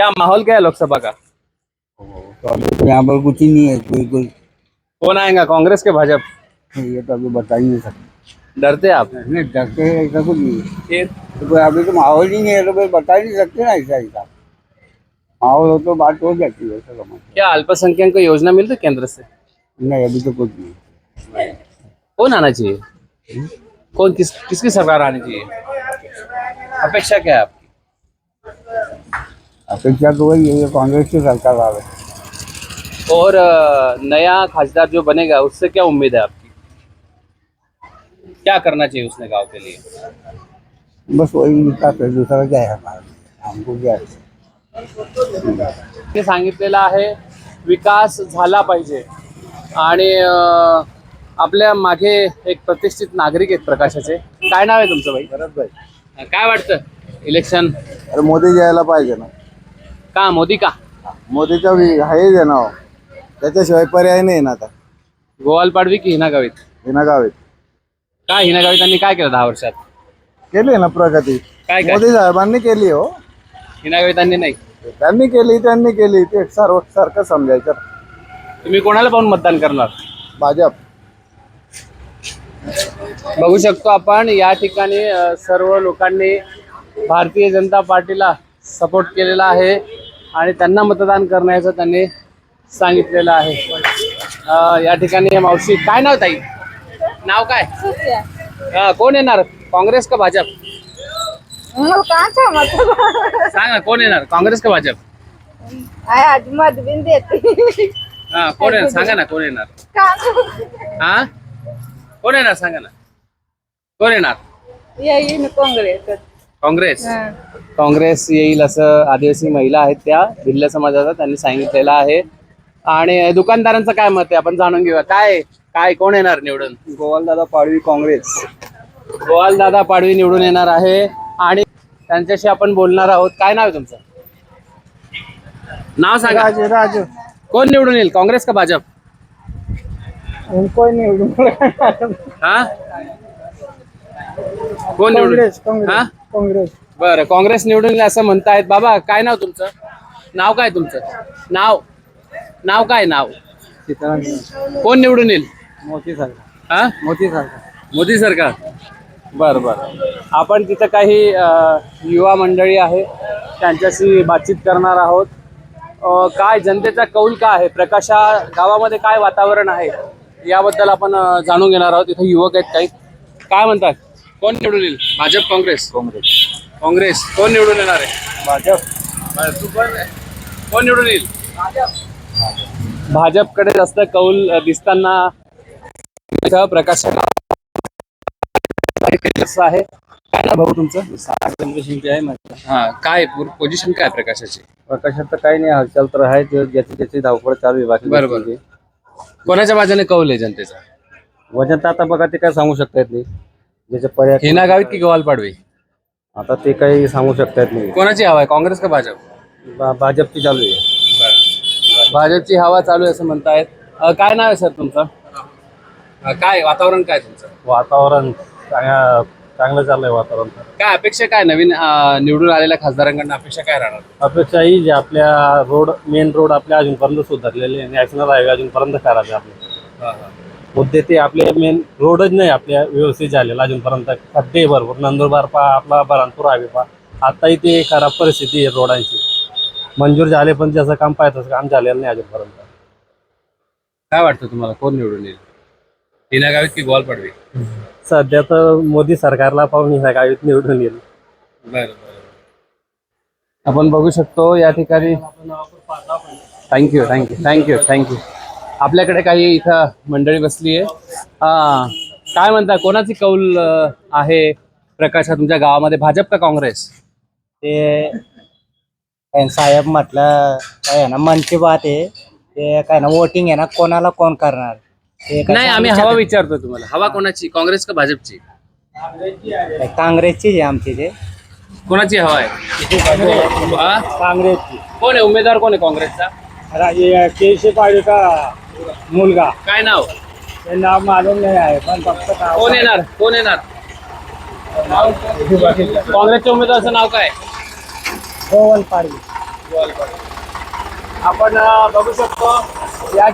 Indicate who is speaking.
Speaker 1: क्या माहौल क्या है लोकसभा का?
Speaker 2: तो अभी यहाँ पर कुछ ही नहीं है, बिल्कुल।
Speaker 1: कौन आएगा, कांग्रेस के भाजपा?
Speaker 2: ये तो अभी बता ही नहीं सकते।
Speaker 1: डरते आप?
Speaker 2: नहीं, डरते हैं ऐसा कुछ नहीं है।
Speaker 1: फिर
Speaker 2: तो कोई अभी तो माहौल ही नहीं है, तो कोई बता ही नहीं सकते ना ऐसा हिसाब। माहौल हो तो बात हो जाती है, ऐसा समझ।
Speaker 1: क्या अल्पसंख्यक को योजना मिलती है केंद्र से?
Speaker 2: नहीं, अभी तो कुछ नहीं।
Speaker 1: कौन आना चाहिए? कौन किसकी सरकार आनी चाहिए? अपेक्षा क्या है आपकी?
Speaker 2: अपेक्षा तो वही है, कांग्रेस की सरकार आ रही।
Speaker 1: और नया खासदार जो बनेगा उससे क्या उम्मीद है आपकी? क्या करना चाहिए उसने गांव के लिए?
Speaker 2: बस वही विकास है, दूसरा क्या है हमारा, हमको क्या है।
Speaker 1: ते सांगितलेलं आहे विकास झाला पाहिजे आणि आपल्या मागे एक प्रतिष्ठित नागरिक आहेत प्रकाशाचे. काय नाव आहे तुमचं भाई?
Speaker 2: खरंच भाई,
Speaker 1: काय वाटतं इलेक्शन
Speaker 2: अरे मोदी यायला पाहिजे ना.
Speaker 1: का मोदी का?
Speaker 2: मोदीचा आहेच आहे ना, त्याच्याशिवाय पर्याय नाही ना आता.
Speaker 1: गोवाल पाडवी की हिना गावित?
Speaker 2: हिना गावीत
Speaker 1: काय हिना गावितांनी काय केलं 10 वर्षात?
Speaker 2: केली ना प्रगती.
Speaker 1: काय काय?
Speaker 2: मोदी साहेबांनी केली हो.
Speaker 1: हिना गावितांनी नाही.
Speaker 2: त्यांनी केली ते सर्व सारखं समजायचं.
Speaker 1: तुम्ही कोणाला पाहून मतदान करणार?
Speaker 2: भाजप.
Speaker 1: बघू शकतो आपण या ठिकाणी सर्व लोकांनी भारतीय जनता पार्टीला सपोर्ट केलेला आहे आणि त्यांना मतदान करण्याचं त्यांनी सांगितलेलं आहे. या ठिकाणी मावशी, काय नाव ताई? नाव काय? कोण येणार, काँग्रेस का भाजप? सांग ना, कोण येणार, काँग्रेस का भाजप?
Speaker 3: आज मत बिन देते.
Speaker 1: हा, कोण येणार सांगा ना, कोण येणार? हा, कोण येणार सांगा ना, कोण येणार?
Speaker 3: येईन काँग्रेस.
Speaker 1: काँग्रेस. काँग्रेस येईल असं आदिवासी महिला आहेत त्या भिल्ल समाजाचा त्यांनी सांगितलेलं आहे. आणि दुकानदारांचं काय मत आहे आपण जाणून घेऊया. काय काय कोण येणार निवडून?
Speaker 2: गोवालदादा पाडवी, काँग्रेस.
Speaker 1: गोवालदादा पाडवी निवडून येणार आहे आणि त्यांच्याशी आपण बोलणार आहोत. काय नाव आहे तुमचं? नाव सांगा.
Speaker 2: राजू.
Speaker 1: कोण निवडून येईल, काँग्रेस का भाजप?
Speaker 2: कोण निवडून?
Speaker 1: हा, कोण निवडून? हा,
Speaker 2: काँग्रेस.
Speaker 1: बरं, काँग्रेस निवडून येईल असं म्हणतायत. बाबा, काय नाव तुमचं? नाव काय तुमचं? नाव काय नाव? कोण निवडून येईल?
Speaker 2: मोदी सरकार.
Speaker 1: हा,
Speaker 2: मोदी सरकार.
Speaker 1: मोदी सरकार. बरं बरं. आपण तिथं काही युवा मंडळी आहे त्यांच्याशी बातचीत करणार आहोत. काय जनतेचा कौल काय आहे, प्रकाशा गावामध्ये काय वातावरण आहे याबद्दल आपण जाणून घेणार आहोत. इथे युवक आहेत काही. काय म्हणतात, कोण निवडून येईल, भाजप काँग्रेस? काँग्रेस. कोण निवडून येणार आहे?
Speaker 2: भाजप.
Speaker 1: तू पण कोण निवडून येईल? भाजपकडे जास्त कौल दिसताना इथं प्रकाश आहे. काय ना भाऊ तुमचं? हा, काय पोझिशन काय प्रकाशाची?
Speaker 2: प्रकाशात तर काही नाही, हालचाल तर आहे, ज्याची त्याची धावपळ चालू आहे. बाकी
Speaker 1: बरोबर. कोणाच्या बाजूने कौल आहे जनतेचा?
Speaker 2: वजन तर आता बघा, ते काय सांगू शकता येत नाही. ज्याचे पर्याय
Speaker 1: हिना गावित की गोवाल पाडवी?
Speaker 2: आता ते काही सांगू शकता येत नाही.
Speaker 1: कोणाची हवा आहे, काँग्रेस का भाजप?
Speaker 2: भाजपची चालू आहे.
Speaker 1: भाजपची हवा चालू आहे असं म्हणतायत. काय नाव आहे सर तुमचं? काय वातावरण काय तुमचं?
Speaker 2: वातावरण चांगलं चाललंय वातावरण.
Speaker 1: काय अपेक्षा, काय नवीन निवडून आलेल्या खासदारांकडून अपेक्षा काय राहणार?
Speaker 2: अपेक्षा ही जे आपल्या मेन रोड आपल्या अजूनपर्यंत सुधारलेले, नॅशनल हायवे अजूनपर्यंत करायचे. आपले मुद्दे ते आपले मेन रोडच नाही आपल्या व्यवस्थित झालेला अजूनपर्यंत. खड्डे भरपूर, नंदुरबार आपला बऱ्हाणपूर हायवे आताही ते खराब परिस्थिती आहे रोडांची. मंजूर झाले पण त्याचं काम पाहिजे, काम झालेलं नाही अजूनपर्यंत.
Speaker 1: काय वाटतं तुम्हाला, कोण निवडून येईल, हिना गावित की गोवाल पाडवी?
Speaker 2: सध्या तर मोदी सरकारला पाहून हिना गावित निवडून येईल.
Speaker 1: बरं. आपण बघू शकतो या ठिकाणी. थँक्यू. आपल्याकडे काही इथं मंडळी बसली आहे. काय म्हणता, कोणाची कौल आहे प्रकाशा तुमच्या गावामध्ये, भाजप का काँग्रेस?
Speaker 4: ते साहेब म्हटलं काय आहे ना, मन की बात आहे ते, काय ना वोटिंग आहे ना, कोणाला कोण करणार ते काय
Speaker 1: नाही, आम्ही
Speaker 4: सांगू
Speaker 1: हवा
Speaker 4: शकत
Speaker 1: विचारतो तुम्हाला. हवा कोणाची, काँग्रेस का भाजपची?
Speaker 4: नाही. काँग्रेसची आहे आमची. ते
Speaker 1: कोणाची हवा आहे? हा?
Speaker 4: काँग्रेसची.
Speaker 1: कोण आहे उमेदवार, कोण आहे काँग्रेसचा?
Speaker 4: केशव पाडवी का मुलगा,
Speaker 1: काय नाव?
Speaker 4: ते नाव मालूम नाही आहे, पण फक्त
Speaker 1: कोण येणार? काँग्रेसच्या उमेदवाराचं नाव काय?
Speaker 4: गोवल पाडवी.
Speaker 1: आपण बघू शकतो